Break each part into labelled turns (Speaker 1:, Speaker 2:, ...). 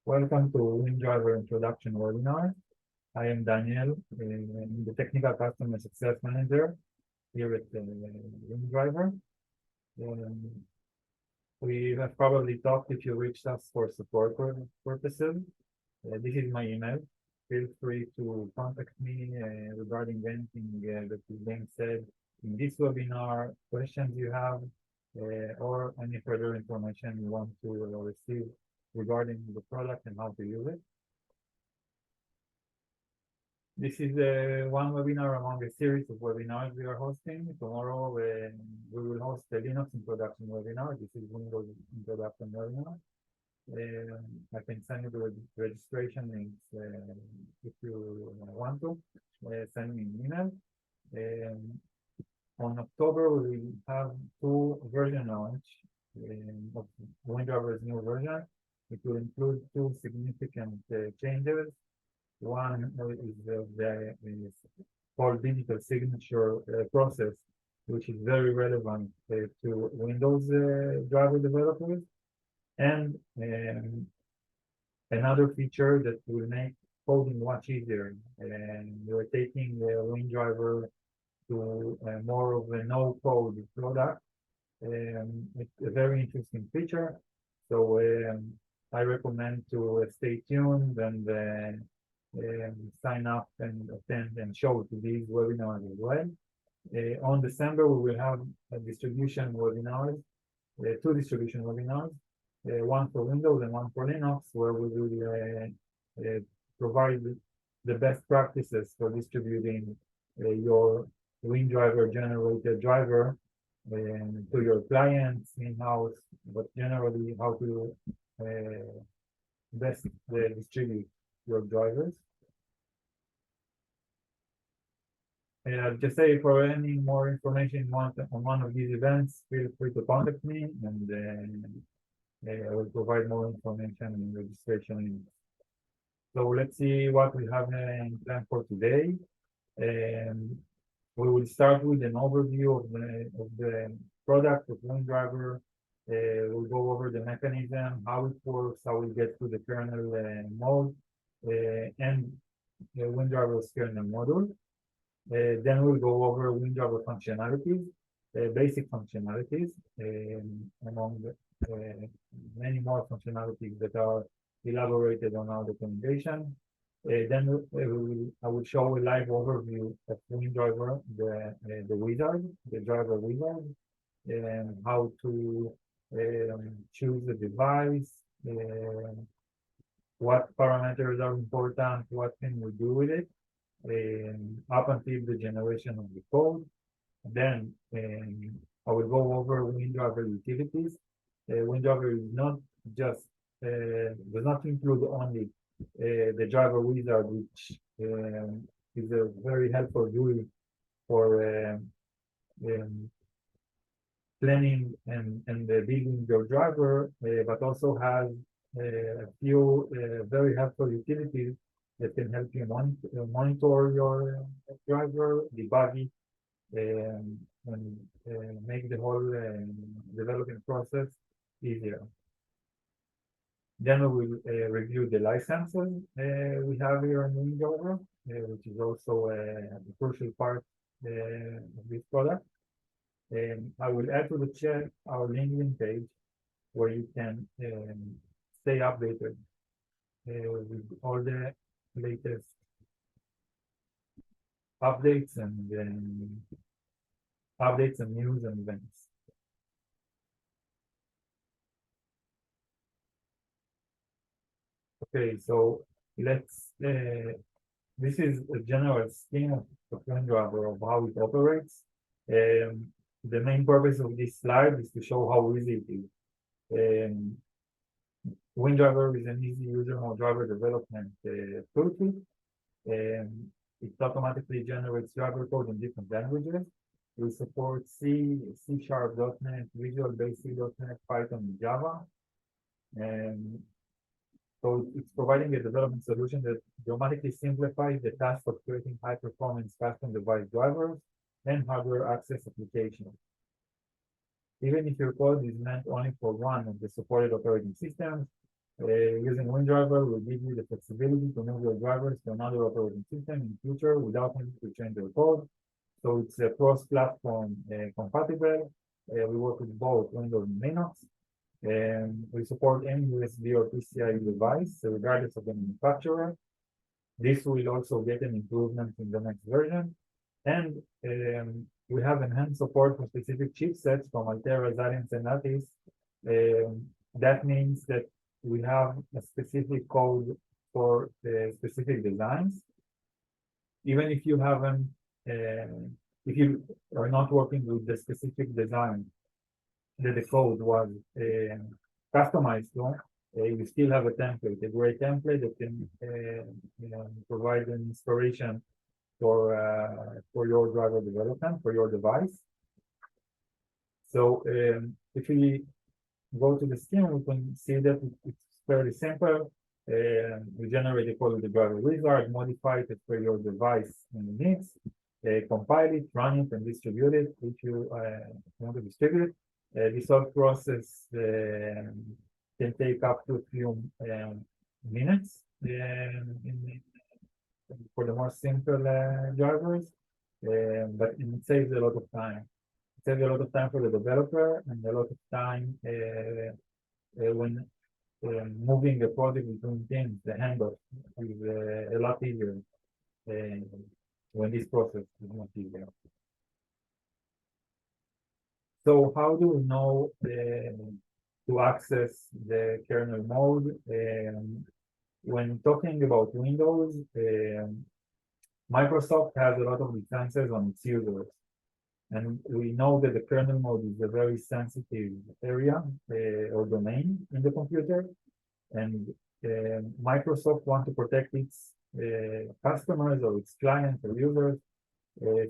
Speaker 1: Welcome to WinDriver Introduction webinar. I am Daniel, I'm the Technical Customer Success Manager here at WinDriver. We have probably talked if you reached us for support purposes. This is my email. Feel free to contact me regarding anything that is being said in this webinar, questions you have, or any further information you want to receive regarding the product and how to use it. This is one webinar among a series of webinars we are hosting. Tomorrow we will host the Linux introduction webinar. This is Windows introduction webinar. I can send you the registration links if you want to. Send me an email. On October, we will have two version launch of WinDriver's new version. It will include two significant changes. One is called digital signature process, which is very relevant to Windows driver developers, and another feature that will make coding much easier. And we're taking WinDriver to more of a no-code product. It's a very interesting feature. So I recommend to stay tuned and sign up and attend and show to these webinars as well. On December, we will have a distribution webinars, two distribution webinars, one for Windows and one for Linux, where we will provide the best practices for distributing your WinDriver generated driver to your clients in-house, but generally how to best distribute your drivers. Just say for any more information on one of these events, feel free to contact me, and I will provide more information and registration. So let's see what we have in plan for today. We will start with an overview of the product of WinDriver. We'll go over the mechanism, how it works, how we get to the kernel mode, and the WinDriver's kernel module. Then we'll go over WinDriver functionalities, basic functionalities, among many more functionalities that are elaborated on our documentation. Then I will show a live overview of WinDriver, the wizard, the driver wizard, and how to choose the device, what parameters are important, what can we do with it, up until the generation of the code. Then I will go over WinDriver utilities. WinDriver is not just does not include only the driver wizard, which is a very helpful GUI for planning and building your driver, but also has a few very helpful utilities that can help you monitor your driver, debug it, and make the whole development process easier. Then we will review the licenses we have here in WinDriver, which is also a crucial part of this product. I will add to the chat our LinkedIn page where you can stay updated with all the latest updates and news and events. Okay, so let's, this is a general scheme of WinDriver, of how it operates. The main purpose of this slide is to show how easy it is. WinDriver is an easy user mode driver development toolkit. It automatically generates driver code in different languages. We support C, C#, .NET, Visual Basic .NET, Python, and Java. So it's providing a development solution that dramatically simplifies the task of creating high-performance custom device drivers and hardware access applications. Even if your code is meant only for one of the supported operating systems, Using WinDriver will give you the flexibility to move your drivers to another operating system in the future without having to change your code. So it's cross-platform compatible. We work with both Windows and Linux. And we support any USB or PCIe device, regardless of the manufacturer. This will also get an improvement in the next version. And we have enhanced support for specific chipsets from Altera, Xilinx, and Lattice. That means that we have a specific code for specific designs. Even if you haven't, if you are not working with the specific design that the code was customized to, you still have a template, a great template that can provide an inspiration for your driver development, for your device. So if we go to the scheme, we can see that it's fairly simple. We generate a code with the driver wizard, modify it for your device and needs, compile it, run it, and distribute it if you want to distribute. This whole process can take up to a few minutes for the more simple drivers, but it saves a lot of time. It saves a lot of time for the developer and a lot of time when moving the project between teams. The handoff is a lot easier when this process is not easier. So how do we know to access the kernel mode? When talking about Windows, Microsoft has a lot of licenses on its users. And we know that the kernel mode is a very sensitive area or domain in the computer. And Microsoft wants to protect its customers or its clients or users.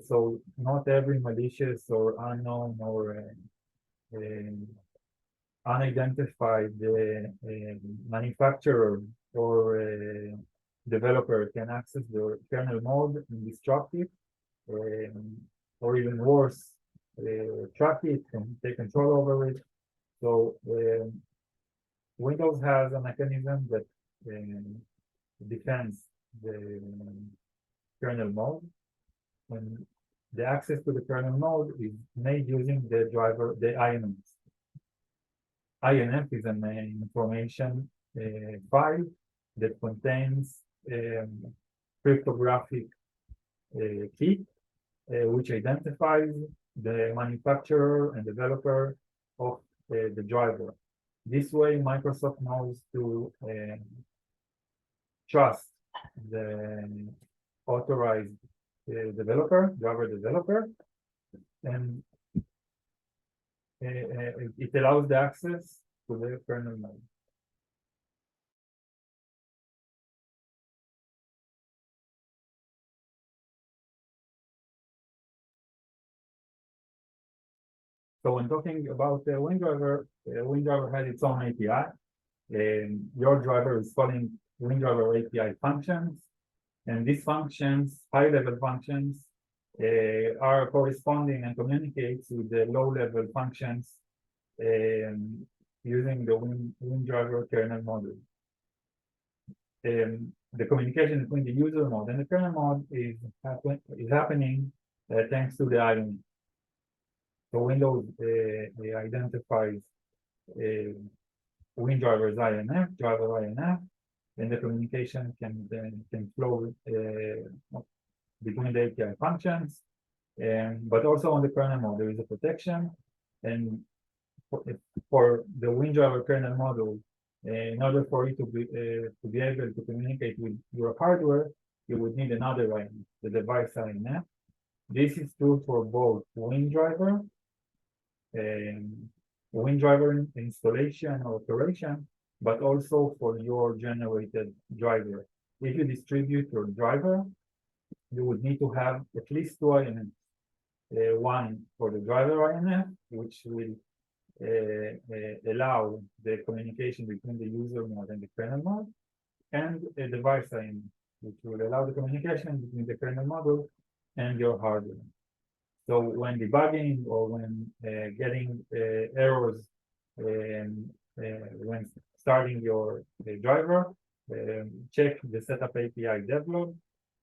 Speaker 1: So not every malicious or unknown or unidentified manufacturer or developer can access the kernel mode and disrupt it, or even worse, track it and take control over it. So Windows has a mechanism that defends the kernel mode. When the access to the kernel mode is made using the driver, the INFs. INF is an information file that contains cryptographic key, which identifies the manufacturer and developer of the driver. This way, Microsoft knows to trust the authorized driver developer, and it allows the access to the kernel mode. So when talking about WinDriver, WinDriver has its own API. Your driver is calling WinDriver API functions, and these functions, high-level functions, are corresponding and communicates with the low-level functions using the WinDriver kernel module. The communication between the user mode and the kernel mode is happening thanks to the INF. So Windows identifies WinDriver's INF, driver INF, and the communication can flow between the API functions. But also on the kernel mode, there is a protection. And for the WinDriver kernel module, in order for it to be able to communicate with your hardware, you would need another INF, the device INF. This is true for both WinDriver installation or operation, but also for your generated driver. If you distribute your driver, you would need to have at least two INFs. One for the driver INF, which will allow the communication between the user mode and the kernel mode, and a device INF, which will allow the communication between the kernel module and your hardware. So when debugging or when getting errors, when starting your driver, check the setup API devlog,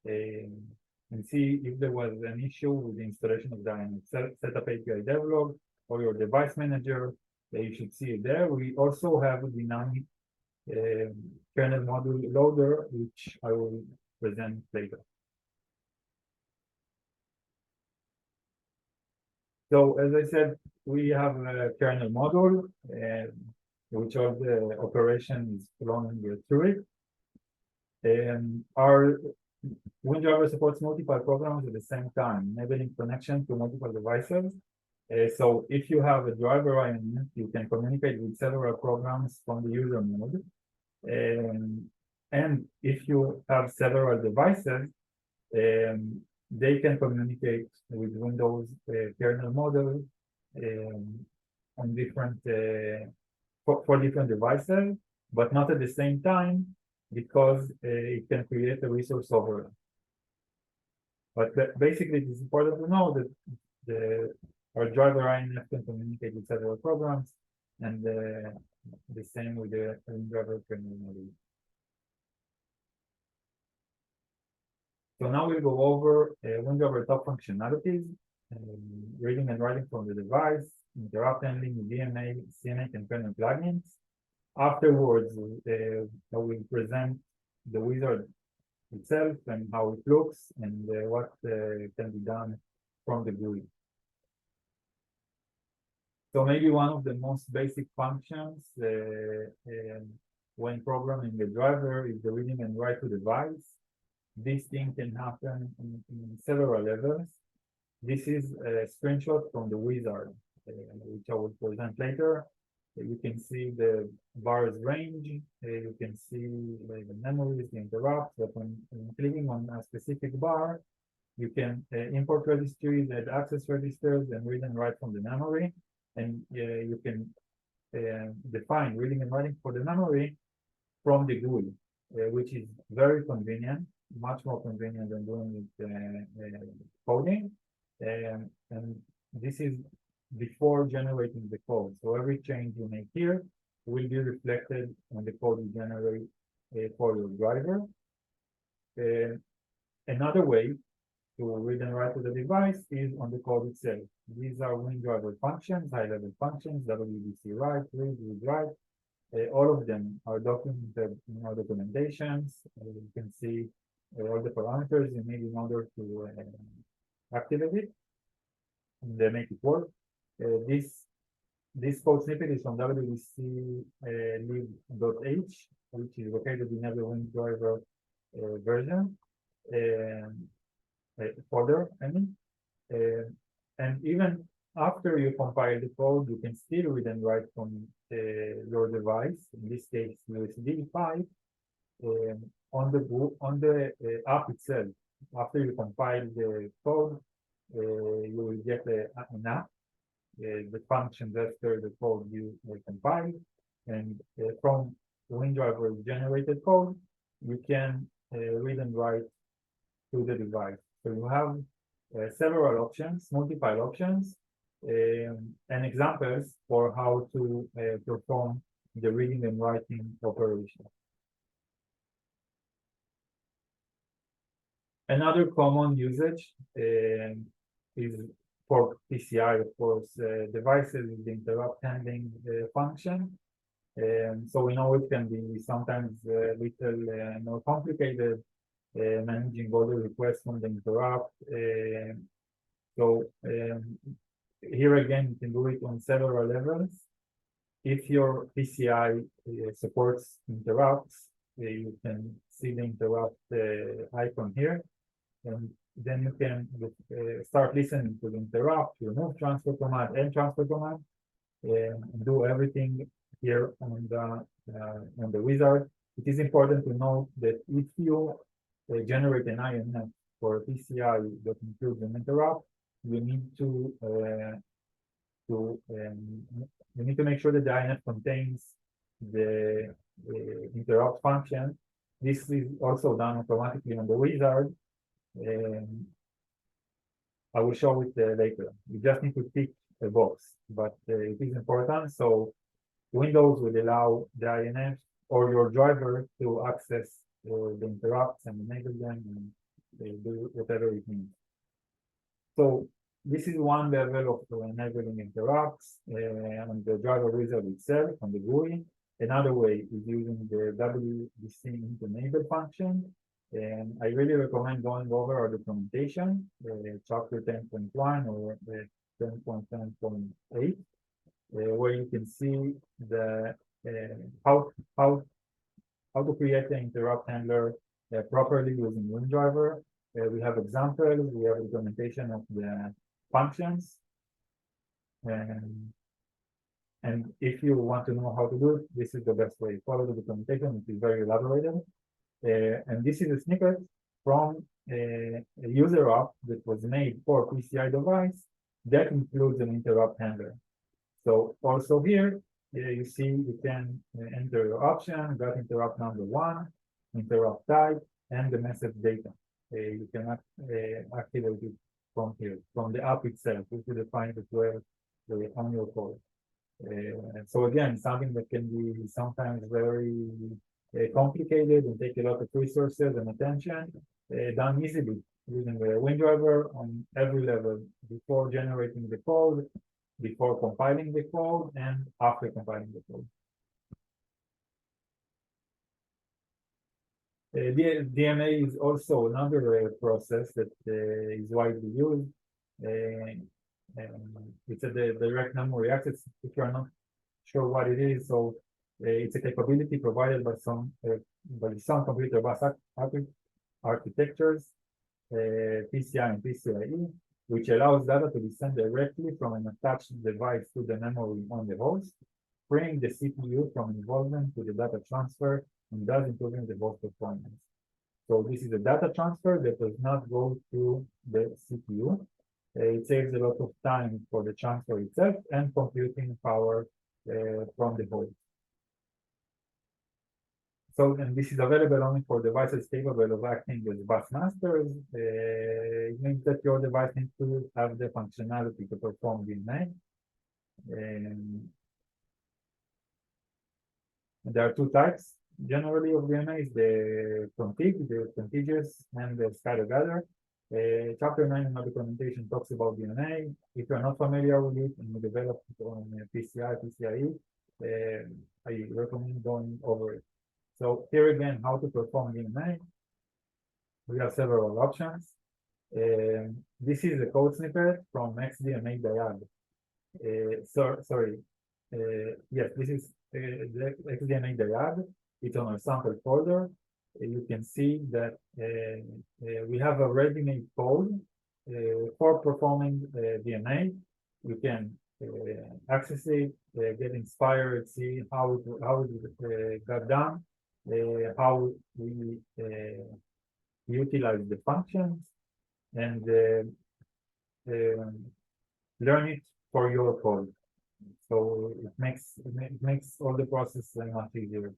Speaker 1: and see if there was an issue with the installation of the setup API devlog or your device manager. You should see it there. We also have a dynamic kernel module loader, which I will present later. So as I said, we have a kernel module, which all the operations flowing through it. And our WinDriver supports multiple programs at the same time, enabling connection to multiple devices. So if you have a driver INF, you can communicate with several programs from the user mode. And if you have several devices, they can communicate with Windows kernel model on different for different devices, but not at the same time, because it can create a resource overload. But basically, it's important to know that our driver INF can communicate with several programs, and the same with the WinDriver kernel model. So now we'll go over WinDriver top functionalities, reading and writing from the device, interrupt handling, DMA, CNA, and kernel plugins. Afterwards, I will present the wizard itself and how it looks and what can be done from the GUI. So maybe one of the most basic functions when programming the driver is the reading and write to device. This thing can happen in several levels. This is a screenshot from the wizard, which I will present later. You can see the bars range, you can see the memories, the interrupts, but when clicking on a specific bar, you can import registries, add access registers, and read and write from the memory. And you can define reading and writing for the memory from the GUI, which is very convenient, much more convenient than doing it coding. And this is before generating the code. So every change you make here will be reflected on the code you generate for your driver. Another way to read and write to the device is on the code itself. These are WinDriver functions, high-level functions, WDC write, read write. All of them are documented in our documentations. You can see all the parameters you need in order to activate it and make it work. This code snippet is from WDC lib.h, which is located in every WinDriver version folder. And even after you compile the code, you can still read and write from your device. In this case, USB 5 on the app itself. After you compile the code, you will get an app. The functions after the code you compile, and from WinDriver generated code, you can read and write to the device. So you have several options, multiple options, and examples for how to perform the reading and writing operation. Another common usage is for PCI, of course, devices with the interrupt handling function. So we know it can be sometimes a little more complicated, managing all the requests from the interrupt. So here again, you can do it on several levels. If your PCI supports interrupts, you can see the interrupt icon here. And then you can start listening to the interrupt, remove transfer command and transfer command, and do everything here on the wizard. It is important to note that if you generate an INF for a PCI that includes an interrupt, you need to make sure that the INF contains the interrupt function. This is also done automatically on the wizard. I will show it later. You just need to tick a box, but it is important. So Windows will allow the INF or your driver to access the interrupts and enable them and do whatever it means. So this is one level of enabling interrupts on the driver wizard itself on the GUI. Another way is using the WDC int enable function. And I really recommend going over our documentation, chapter 10.1 or 10.10.8, where you can see the how to create an interrupt handler properly using WinDriver. We have examples, we have implementation of the functions. And if you want to know how to do it, this is the best way. Follow the documentation, it is very elaborated. And this is a snippet from a user app that was made for PCI device that includes an interrupt handler. So also here, you see you can enter your option, got interrupt number 1, interrupt type, and the message data. You cannot activate it from here, from the app itself, which you define as well on your code. So again, something that can be sometimes very complicated and take a lot of resources and attention, done easily using the WinDriver on every level before generating the code, before compiling the code, and after compiling the code. DMA is also another process that is widely used. It's a direct memory access. If you are not sure what it is, so it's a capability provided by some computer bus architectures, PCI and PCIe, which allows data to be sent directly from an attached device to the memory on the host, freeing the CPU from involvement to the data transfer and thus improving the host performance. So this is a data transfer that does not go to the CPU. It saves a lot of time for the transfer itself and computing power from the host. So, and this is available only for devices capable of acting as bus masters. It means that your device needs to have the functionality to perform DMA. There are two types generally of DMAs: the config, the contiguous, and the scatter gather. Chapter 9 in our documentation talks about DMA. If you're not familiar with it and you develop it on PCIe, I recommend going over it. So here again, how to perform DMA. We have several options. This is a code snippet from XDMA diag. Yes, this is the XDMA diag. It's on our sample folder. You can see that we have a ready-made code for performing DMA. You can access it, get inspired, see how it got done, how we utilize the functions, and learn it for your code. So it makes all the process much easier.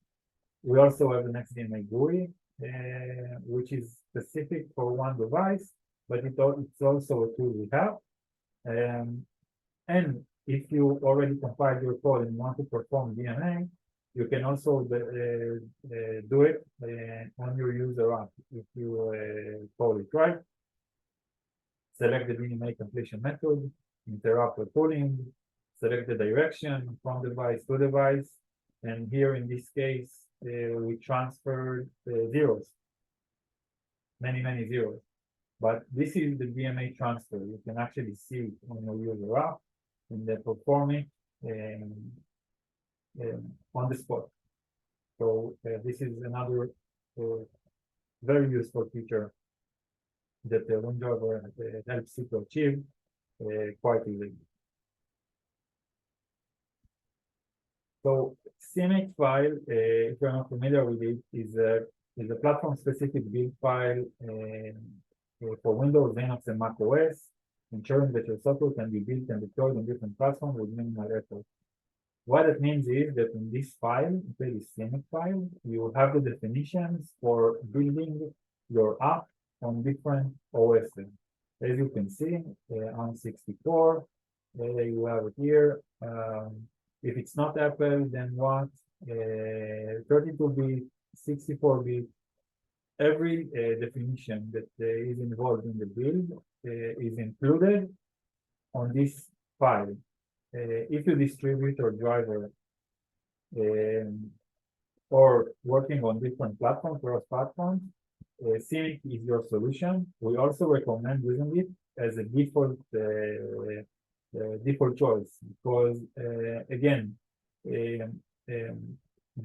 Speaker 1: We also have an XDMA GUI, which is specific for one device, but it's also a tool we have. And if you already compiled your code and want to perform DMA, you can also do it on your user app. If you call it right, select the DMA completion method, interrupt the pulling, select the direction from device to device, and here in this case, we transferred zeros, many zeros. But this is the DMA transfer. You can actually see it on your user app and then perform it on the spot. So this is another very useful feature that the WinDriver helps you to achieve quite easily. So CMake file, if you're not familiar with it, is a platform-specific build file for Windows, Linux, and Mac OS, ensuring that your software can be built and deployed on different platforms with minimal effort. What it means is that in this file, this CMake file, you have the definitions for building your app on different OSs. As you can see, on 64, you have it here. If it's not Apple, then what? 32-bit, 64-bit. Every definition that is involved in the build is included on this file. If you distribute your driver or working on different platforms, cross platforms, Cynic is your solution. We also recommend using it as a default choice because again, the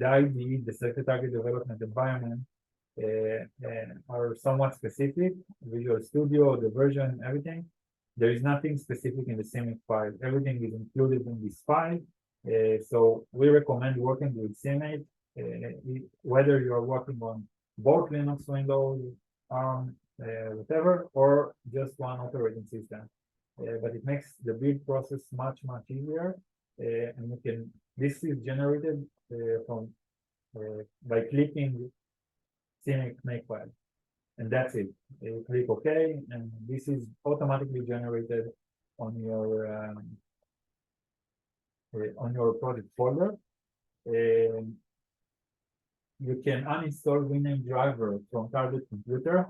Speaker 1: IDE, the Selected Target Development Environment, are somewhat specific. Visual Studio, the version, everything. There is nothing specific in the Cynic file. Everything is included in this file. So we recommend working with Cynic, whether you are working on both Linux, Windows, ARM, whatever, or just one operating system. But it makes the build process much easier. And you can. This is generated from by clicking Cynic makefile, and that's it. You click OK, and this is automatically generated on your project folder. You can uninstall WinDriver from target computer,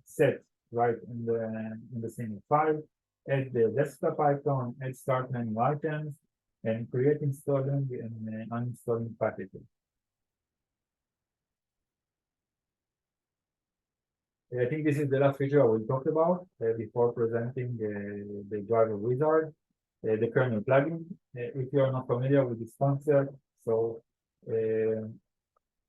Speaker 1: set right in the Cynic file, add the desktop icon, add start menu items, and create installing and uninstalling packages. I think this is the last feature I will talk about before presenting the driver wizard, the kernel plugin. If you are not familiar with this concept, so kernel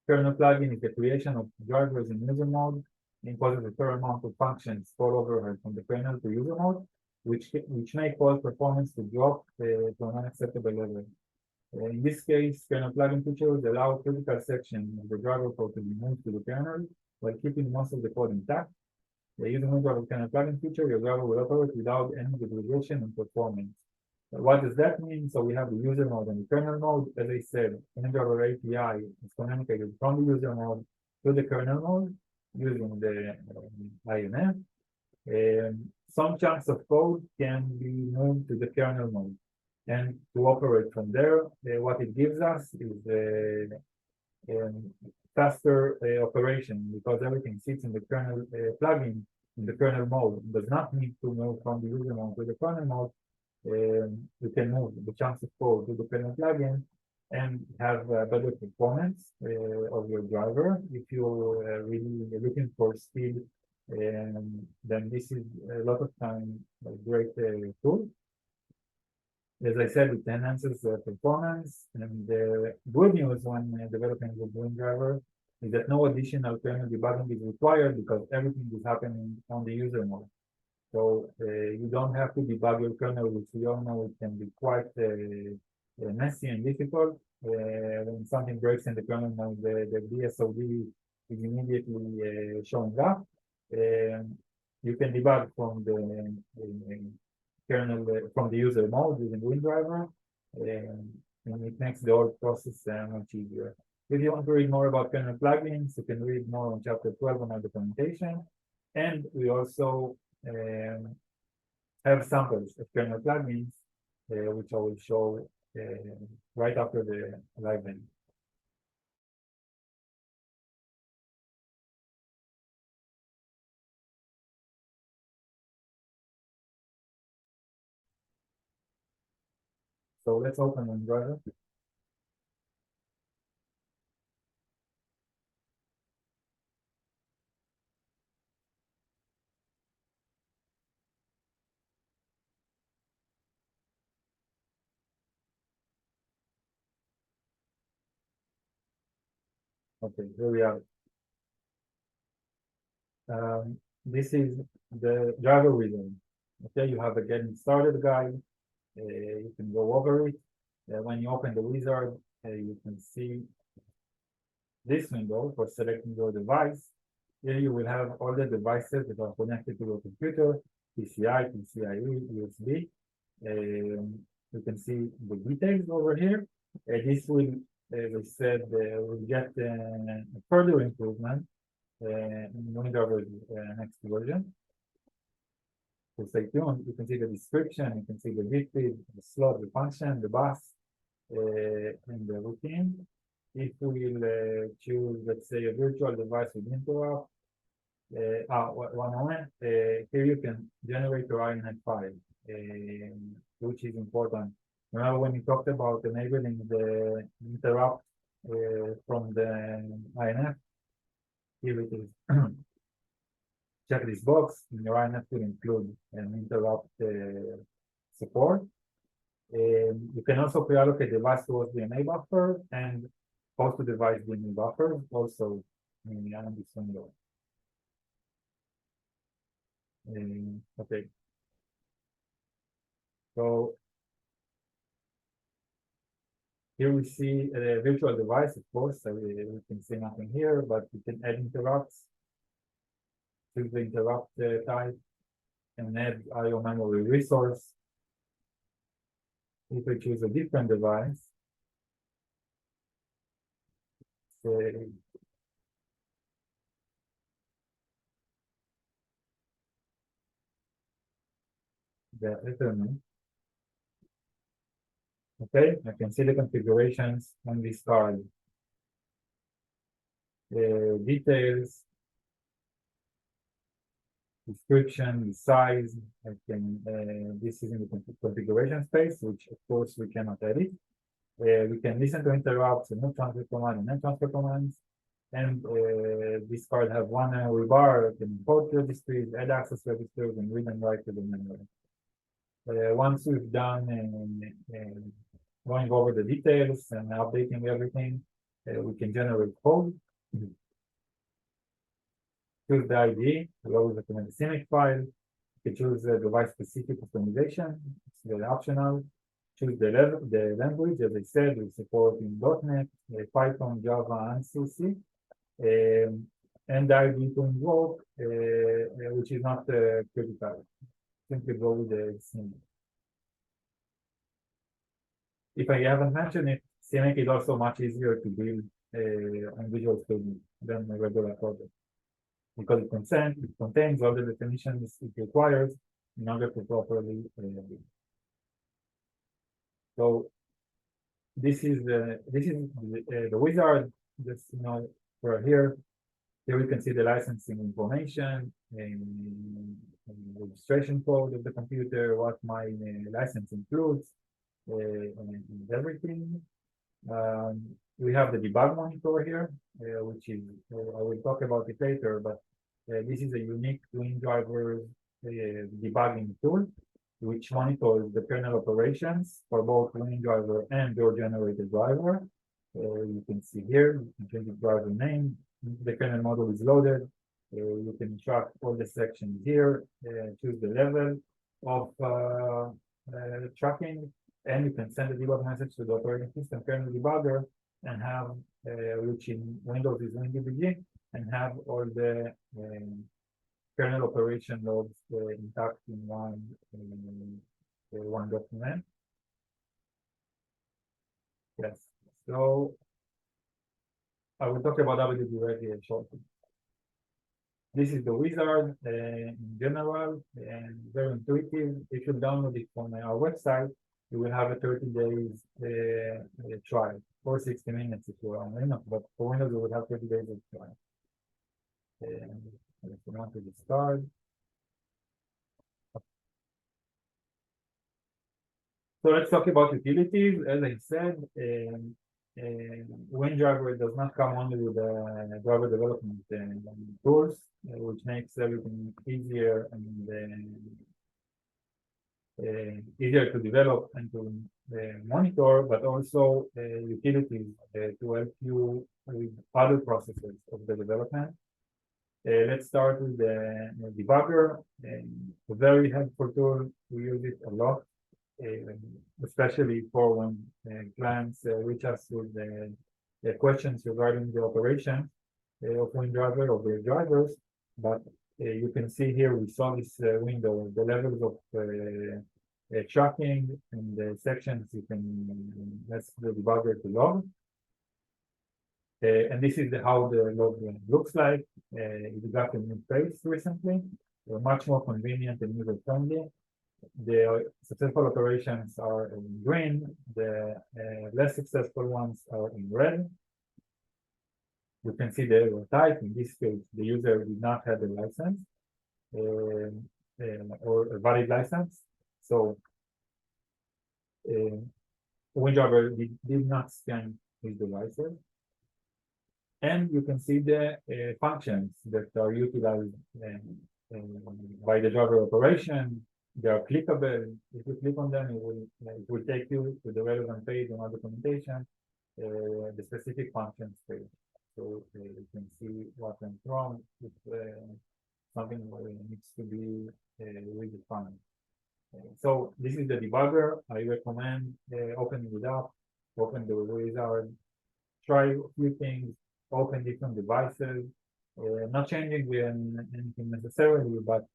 Speaker 1: plugin is the creation of drivers in user mode, imposes a fair amount of functions fall overhead from the kernel to user mode, which may cause performance to drop to an unacceptable level. In this case, kernel plugin features allow critical section of the driver code to be moved to the kernel while keeping most of the code intact. Using WinDriver kernel plugin feature, your driver will operate without any degradation in performance. What does that mean? So we have the user mode and the kernel mode. As I said, WinDriver API is communicated from the user mode to the kernel mode using the INF. Some chunks of code can be moved to the kernel mode. And to operate from there, what it gives us is faster operation because everything sits in the kernel plugin in the kernel mode. It does not need to move from the user mode to the kernel mode. You can move the chunks of code to the kernel plugin and have better performance of your driver. If you're really looking for speed, then this is a lot of time a great tool. As I said, it enhances performance, and the good news when developing with WinDriver is that no additional kernel debugging is required because everything is happening on the user mode. So you don't have to debug your kernel, which we all know it can be quite messy and difficult. When something breaks in the kernel mode, the BSOD is immediately showing up. You can debug from the kernel from the user mode using WinDriver, and it makes the whole process much easier. If you want to read more about kernel plugins, you can read more on chapter 12 on our documentation. And we also have samples of kernel plugins, which I will show right after the live event. So let's open WinDriver. Okay, here we are. This is the driver wizard. Okay, you have a getting started guide. You can go over it. When you open the wizard, you can see this window for selecting your device. Here you will have all the devices that are connected to your computer, PCI, PCIe, USB. You can see the details over here. This will, as I said, will get a further improvement in WinDriver's next version. So stay tuned. You can see the description, you can see the VP, the slot, the function, the bus, and the routine. If we will choose, let's say, a virtual device with interrupt, one moment. Here you can generate your INF file, which is important. Remember when we talked about enabling the interrupt from the INF? Here it is. Check this box. In your INF will include an interrupt support. You can also pre-allocate device towards the DNA buffer and host to device DNA buffer also in this window. Okay. So here we see a virtual device, of course, so we can see nothing here, but we can add interrupts. Choose the interrupt type and add IO memory resource. If we choose a different device, say the Ethernet. Okay, I can see the configurations on this card. Details, description, size. I can. This is in the configuration space, which of course we cannot edit. We can listen to interrupts, and no transfer command, and no transfer commands. And this card have one memory bar. Can import registries, add access registers, and read and write to the memory. Once we've done going over the details and updating everything, we can generate code. Choose the ID. We always recommend a CMake file. You can choose the device-specific customization. It's very optional. Choose the language. As I said, we support in .NET, Python, Java, and CC. And the ID to invoke, which is not critical. Simply go with the CMake. If I haven't mentioned it, CMake is also much easier to build on Visual Studio than a regular project, because it contains all the definitions it requires in order to properly build. So this is the wizard. Just for here we can see the licensing information and registration code of the computer, what my license includes, and everything. We have the debug monitor here, which is, I will talk about it later, but this is a unique WinDriver debugging tool, which monitors the kernel operations for both WinDriver and your generated driver. You can see here, you can change the driver name, the kernel model is loaded. You can track all the sections here, choose the level of tracking, and you can send a debug message to the operating system kernel debugger and have, which in Windows is WinDBG, and have all the kernel operation logs intact in one document. Yes, so I will talk about WD shortly. This is the wizard in general and very intuitive. If you download it from our website, you will have a 30 days trial, or 60 minutes if you're on Linux, but for Windows you will have 30 days of trial. And if you want to start. So let's talk about utilities. As I said, WinDriver does not come only with driver development tools, which makes everything easier and easier to develop and to monitor, but also utilities to help you with other processes of the development. Let's start with the debugger. A very helpful tool. We use it a lot, especially for when clients reach us with questions regarding the operation of WinDriver or their drivers. But you can see here we saw this window, the levels of tracking and the sections you can ask the debugger to log. And this is how the log looks like. It got a new face recently. much more convenient and user-friendly. The successful operations are in green, the less successful ones are in red. You can see the error type. In this case, the user did not have a license or a valid license. So WinDriver did not scan his devices. And you can see the functions that are utilized by the driver operation. They are clickable. If you click on them, it will take you to the relevant page on our documentation, the specific functions page. So you can see what went wrong if something needs to be redefined. So this is the debugger. I recommend opening it up, open the wizard, try a few things, open different devices, not changing anything necessarily, but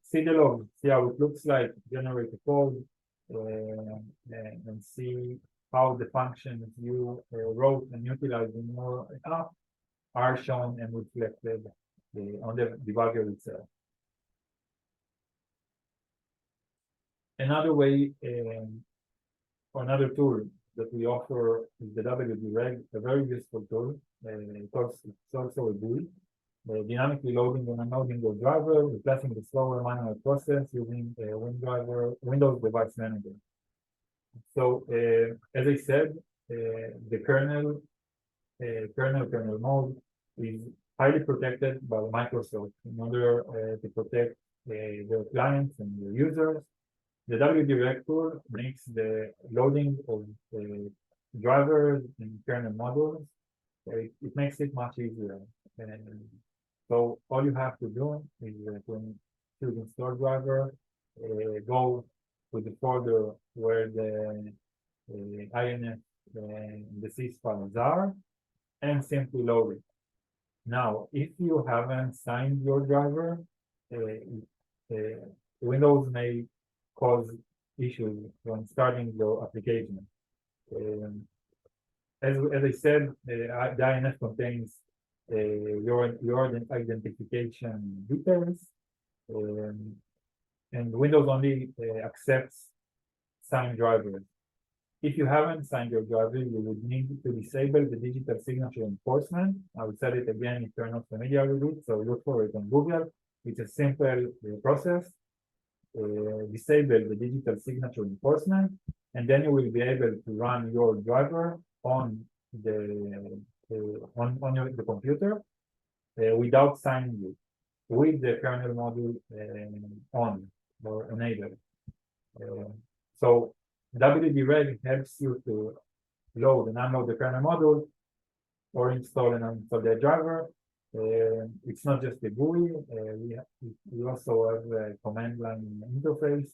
Speaker 1: see the log, see how it looks like, generate a code, and see how the functions you wrote and utilized in your app are shown and reflected on the debugger itself. Another way, or another tool that we offer is the WDReg, a very useful tool. It's also a GUI, dynamically loading and unloading the driver, replacing the slower manual process using Windows Device Manager. So, as I said, the kernel mode is highly protected by Microsoft in order to protect their clients and their users. The WDReg tool makes the loading of drivers and kernel modules. It makes it much easier. And so all you have to do is to install driver, go to the folder where the INF and the sys files are, and simply load it. Now, if you haven't signed your driver, Windows may cause issues when starting your application. As I said, the INF contains your identification details, and Windows only accepts signed drivers. If you haven't signed your driver, you would need to disable the digital signature enforcement. I will say it again if you're not familiar with it, so look for it on Google. It's a simple process. Disable the digital signature enforcement, and then you will be able to run your driver on the computer without signing it, with the kernel module on or enabled. So WDReg helps you to load and unload the kernel module or install and uninstall the driver. It's not just a GUI. We also have a command line interface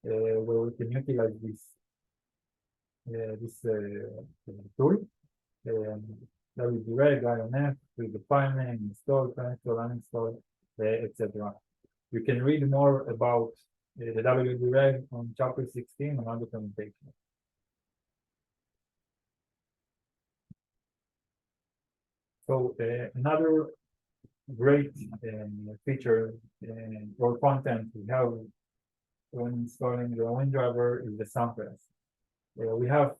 Speaker 1: where we can utilize this tool. WDReg, INF, with the file name, install, uninstall, etc. You can read more about the WDReg on chapter 16 on our documentation. So another great feature or content we have when installing the WinDriver is the samples. We have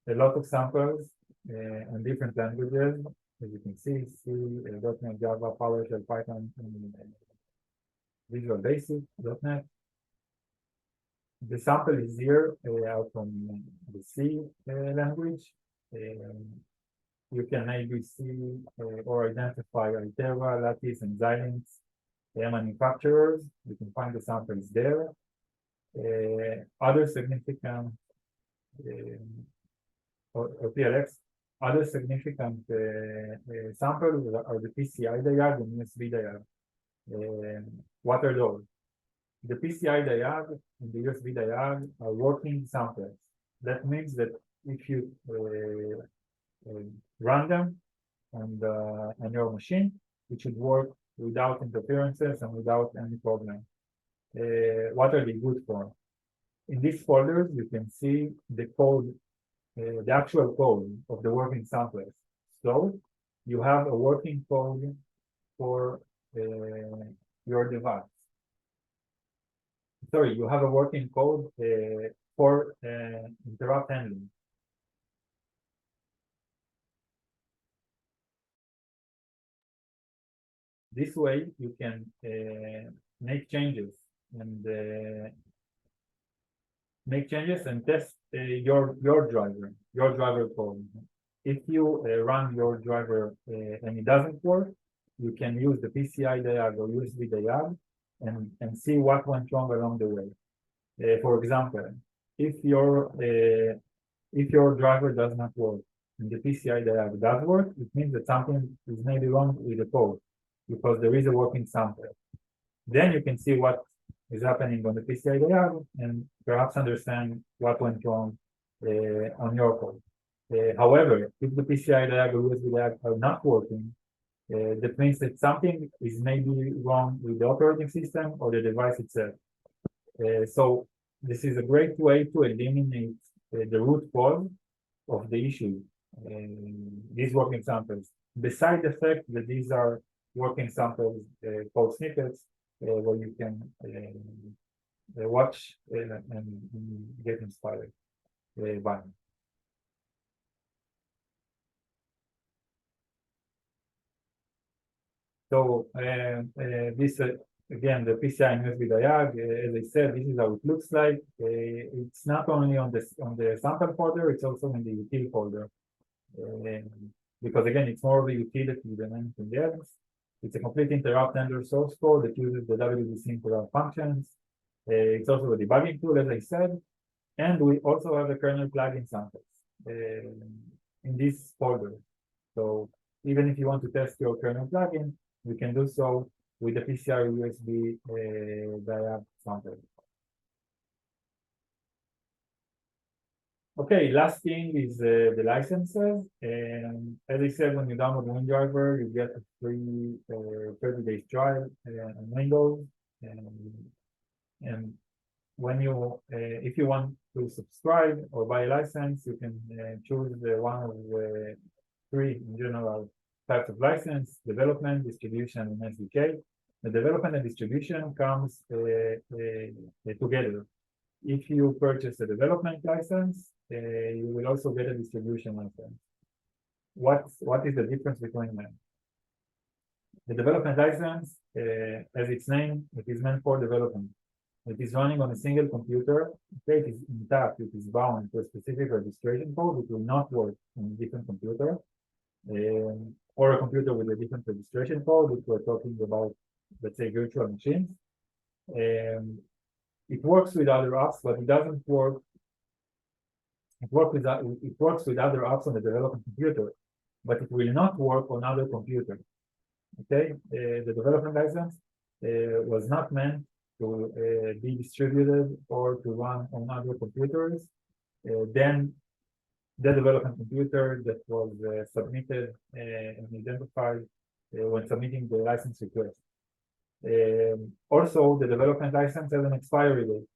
Speaker 1: a lot of samples in different languages, as you can see, C, .NET, Java, PowerShell, Python, and Visual Basic, .NET. The sample is here out from the C language. You can maybe see or identify Altera, Lattice, and Xilinx manufacturers. You can find the samples there. Other significant or PLX, other significant samples are the PCI diag and USB diag. What are those? The PCI diag and the USB diag are working samples. That means that if you run them on your machine, it should work without interferences and without any problem. What are they good for? In these folders, you can see the code, the actual code of the working samplers. So you have a working code for your device. sorry, you have a working code for interrupt handling. This way, you can make changes and test your driver code. If you run your driver and it doesn't work, you can use the PCI diag or USB diag and see what went wrong along the way. For example, if your driver does not work and the PCI diag does work, it means that something is maybe wrong with the code because there is a working sample. Then you can see what is happening on the PCI diag and perhaps understand what went wrong on your code. However, if the PCI diag or USB diag are not working, that means that something is maybe wrong with the operating system or the device itself. So this is a great way to eliminate the root cause of the issue. These working samples, beside the fact that these are working samples code snippets where you can watch and get inspired by them. So this again, the PCI and USB diag, as I said, this is how it looks like. It's not only on the sample folder, it's also in the util folder. Because again, it's more of a utility than anything else. It's a complete interrupt handler source code that uses the WDC interrupt functions. It's also a debugging tool, as I said, and we also have a kernel plugin samples in this folder. So even if you want to test your kernel plugin, you can do so with the PCI USB diag sample. Okay, last thing is the licenses. And as I said, when you download WinDriver, you get a free 30-day trial on Windows. And when you, if you want to subscribe or buy a license, you can choose one of the three in general types of license: development, distribution, and SDK. The development and distribution comes together. If you purchase a development license, you will also get a distribution license. What is the difference between them? The development license, as its name, it is meant for development. It is running on a single computer. Okay, it is intact, it is bound to a specific registration code. It will not work on a different computer or a computer with a different registration code if we're talking about, let's say, virtual machines. It works with other apps, but it doesn't work. It works with other apps on the development computer, but it will not work on other computers. Okay, the development license was not meant to be distributed or to run on other computers. Then the development computer that was submitted and identified when submitting the license request. Also, the development license has an expiry date.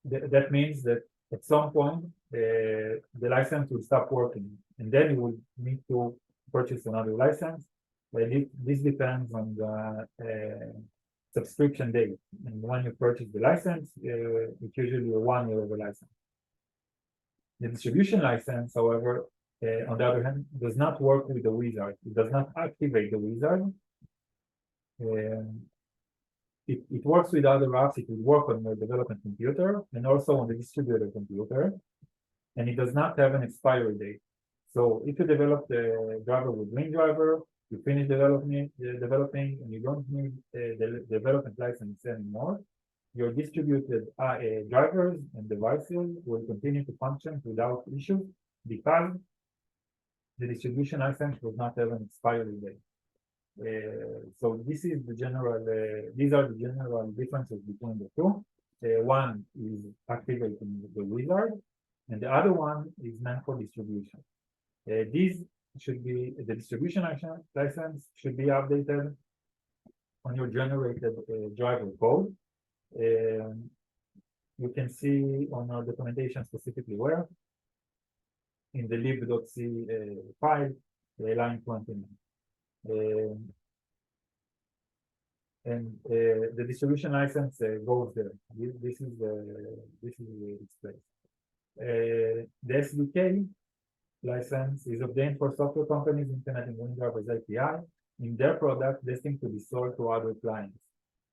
Speaker 1: That means that at some point the license will stop working, and then you will need to purchase another license. This depends on the subscription date, and when you purchase the license, it's usually a 1 year of a license. The distribution license, however, on the other hand, does not work with the wizard. It does not activate the wizard. It works with other apps. It will work on your development computer and also on the distributed computer, and it does not have an expiry date. So if you develop the driver with WinDriver, you finish developing, and you don't need the development license anymore, your distributed drivers and devices will continue to function without issues because the distribution license does not have an expiry date. So this is the general. These are the general differences between the two. One is activating the wizard, and the other one is meant for distribution. These should be the distribution license should be updated on your generated driver code. You can see on our documentation specifically where in the lib.c file, line 29. and the distribution license goes there. This is its place. The SDK license is obtained for software companies implementing WinDriver's API in their product destined to be sold to other clients.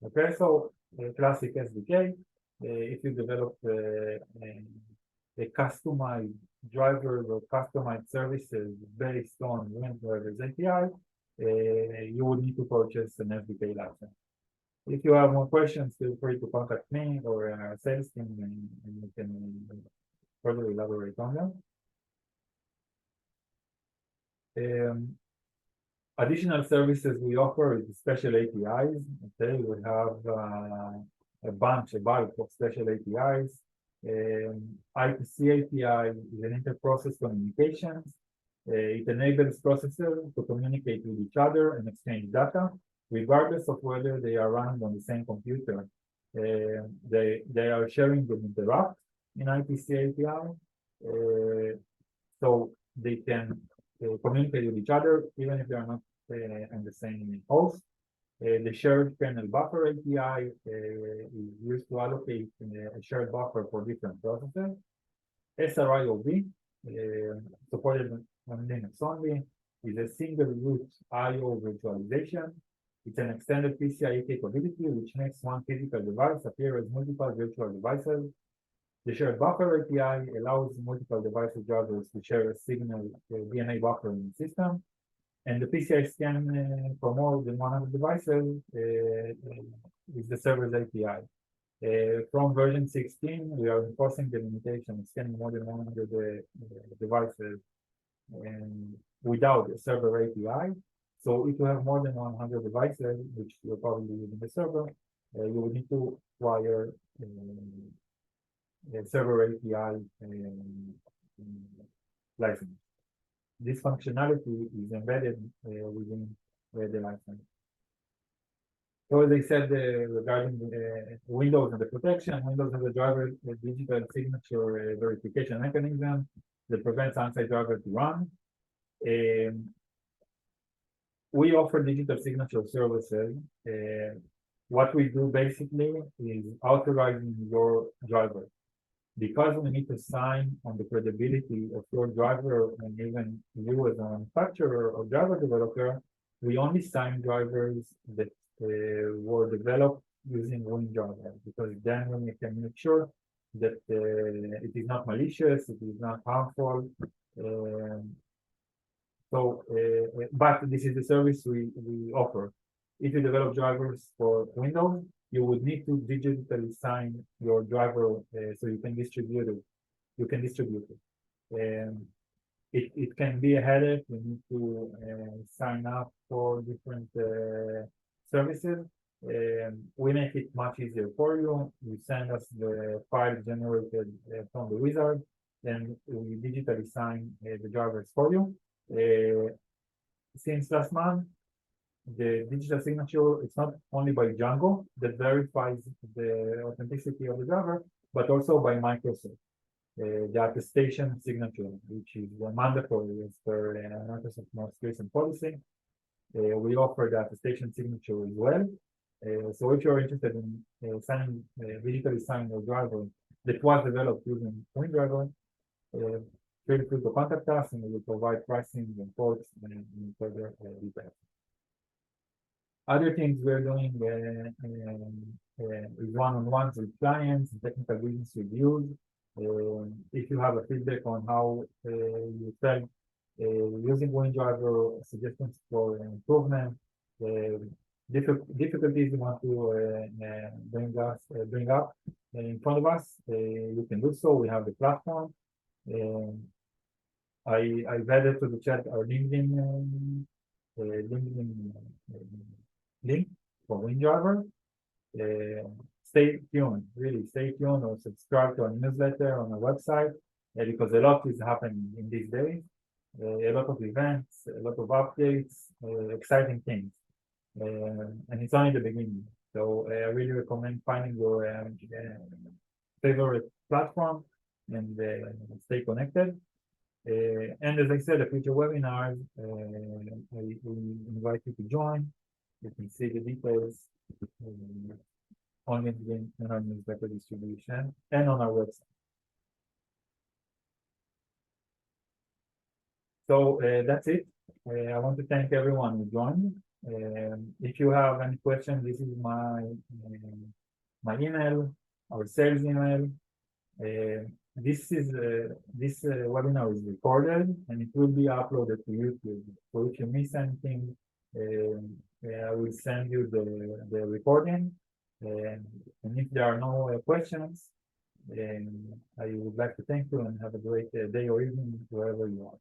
Speaker 1: Okay, so classic SDK. If you develop a customized drivers or customized services based on WinDriver's API, you would need to purchase an SDK license. If you have more questions, feel free to contact me or our sales team, and we can further elaborate on them. Additional services we offer is special APIs. Okay, we have a bulk of special APIs. IPC API is an inter-process communications. It enables processors to communicate with each other and exchange data, regardless of whether they are running on the same computer. They are sharing and interact in IPC API, so they can communicate with each other even if they are not on the same host. The shared kernel buffer API is used to allocate a shared buffer for different processes. SRIOV, supported on Linux only, is a single root I/O virtualization. It's an extended PCIe capability which makes one physical device appear as multiple virtual devices. The shared buffer API allows multiple devices drivers to share a signal DNA buffer in the system. And the PCI scan for more than 100 devices is the server's API. From version 16, we are enforcing the limitation of scanning more than 100 devices without a server API. So if you have more than 100 devices, which you're probably using the server, you will need to acquire a server API license. This functionality is embedded within the license. So as I said regarding Windows and the protection, Windows has a driver digital signature verification mechanism that prevents unsigned driver to run. We offer digital signature services. What we do basically is authorizing your driver. Because we need to sign on the credibility of your driver and even you as a manufacturer or driver developer, we only sign drivers that were developed using WinDriver, because then we can make sure that it is not malicious, it is not harmful. But this is the service we offer. If you develop drivers for Windows, you would need to digitally sign your driver so you can distribute it. It can be a headache. You need to sign up for different services. We make it much easier for you. You send us the file generated from the wizard, then we digitally sign the drivers for you. Since last month, the digital signature, it's not only by Jungo that verifies the authenticity of the driver, but also by Microsoft. The attestation signature, which is mandatory as per Microsoft's most recent policy. We offer the attestation signature as well. So if you're interested in digitally signing your driver that was developed using WinDriver, feel free to contact us and we will provide pricing and quotes and further details. Other things we're doing is one-on-ones with clients, technical business reviews. If you have a feedback on how you felt using WinDriver, suggestions for improvement, difficulties you want to bring up in front of us, you can do so. We have the platform. I've added to the chat our LinkedIn link for WinDriver. Stay tuned, really stay tuned, or subscribe to our newsletter on our website because a lot is happening in these days. A lot of events, a lot of updates, exciting things. And it's only the beginning. So I really recommend finding your favorite platform and stay connected. And as I said, the future webinars, we invite you to join. You can see the details on LinkedIn and on newsletter distribution and on our website. So that's it. I want to thank everyone who joined. If you have any questions, this is my email, our sales email. This webinar is recorded and it will be uploaded to YouTube. So if you miss anything, I will send you the recording. And if there are no questions, I would like to thank you and have a great day or evening wherever you are.